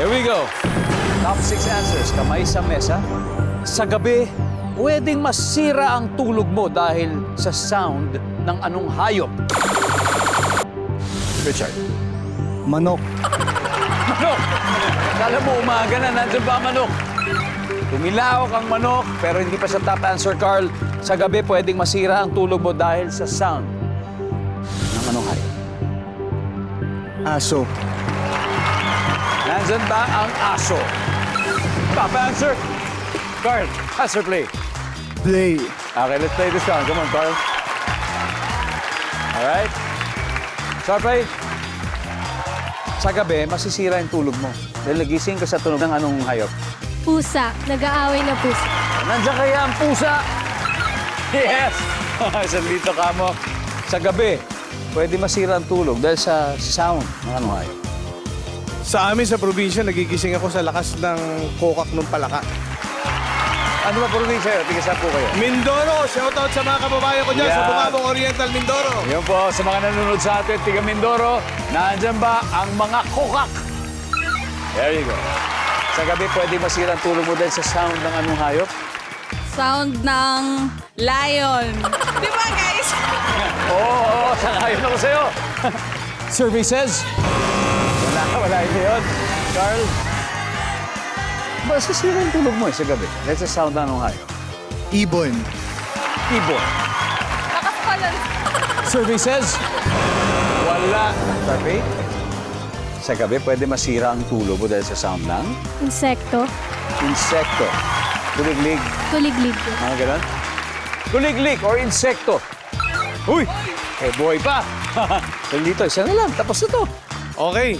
Here we go. Top 6 answers. Kamay sa mesa. Sa gabi, pwedeng masira ang tulog mo dahil sa sound ng anong hayop? Richard. Manok. Manok! Kala mo umaga na, nandiyan ba ang manok? Tumilawak ang manok, pero hindi pa siya top answer, Carl. Sa gabi, pwedeng masira ang tulog mo dahil sa sound ng anong hayop? Aso. Nandyan ba ang aso? Top answer. Carl, answer play. Play. Okay, let's play this round. Come on, Carl. All right. Sharpay. Sa gabi, masisira yung tulog mo. Dahil nagising ka sa tunog ng anong hayop? Pusa. Nag-aaway na pusa. Nandiyan kaya ang pusa? Yes! Sandito ka mo. Sa gabi, pwede masira ang tulog dahil sa sound ng anong hayop? Sa amin sa probinsya, nagigising ako sa lakas ng kokak ng palaka. Ano ba probinsya? Tiga po kayo. Mindoro! Shoutout sa mga kababayan ko dyan sa Yeah. Bungabong Oriental, Mindoro. Yun po, sa mga nanonood sa atin, tiga Mindoro, nandyan ba ang mga kokak? There you go. Sa gabi, pwede masira ang tulog mo dahil sa sound ng anong hayop? Sound ng lion. Di ba, guys? Oo, sangayon ako sa'yo. Survey says, wala yun. Carl, masisira ang tulog mo sa gabi dahil sa sound ng anong hayop? Ibon. Ibon. Nakapalan. Survey says, wala. Survey? Sa gabi, pwede masira ang tulog mo dahil sa sound ng Insekto. insekto. Kuliglig. Kuliglig. Mga ganon. Kuliglig or insekto. Uy! Eh, buhay pa. So, dito, isa na lang. Tapos na to. Okay.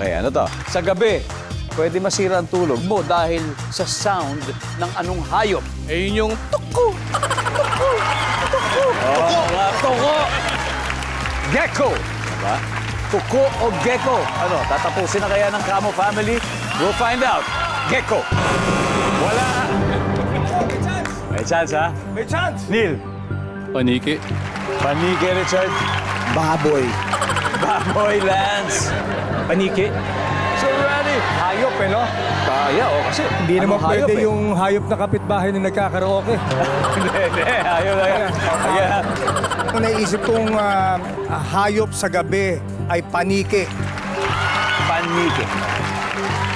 Okay, ano to? Sa gabi, pwede masira ang tulog mo dahil sa sound ng anong hayop? Eh, yun yung tuko. Mga tuko. Gecko. Diba? Tuko o gecko? Ano, tatapusin na kaya ng Camo family? We'll find out. Gecko. Wala. May chance, ha? May chance. Neil. Paniki. Paniki, Richard. Baboy. Baboy, Lance. Paniki. So, ready? Hayop no? Kaya, o kasi. Hindi naman anong hayop, pwede yung hayop na kapitbahay na nagkakaraoke. Hindi, ayaw lang yan. Ayan. Ang naisip kong hayop sa gabi ay panike. Paniki.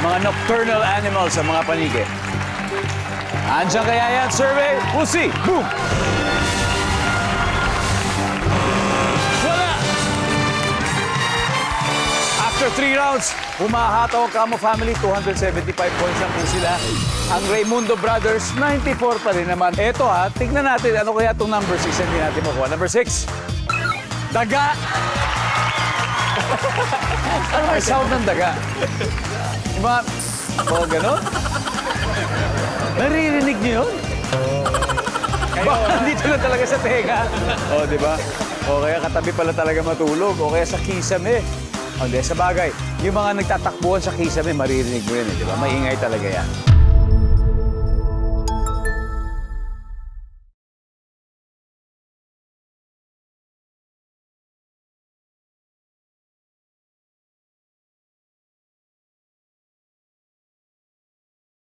Mga nocturnal animals sa mga paniki. Andiyan kaya yan, survey? We'll see. Boom! Wala! After 3 rounds, humahataw ang Camo family. 275 points lang po sila. Ang Raimundo Brothers, 94 pa rin naman. Eto ha, tignan natin ano kaya itong number 6 hindi natin makuha. Number 6, daga. Ano may sound ng daga? Diba? O, gano'n? Naririnig niyo yun? Baka dito na talaga sa tenga. O, di ba? O kaya katabi pala talaga matulog. O kaya sa kisame. O, di, sa bagay. Yung mga nagtatakbuhan sa kisame, maririnig mo yun, di ba? Maingay talaga yan.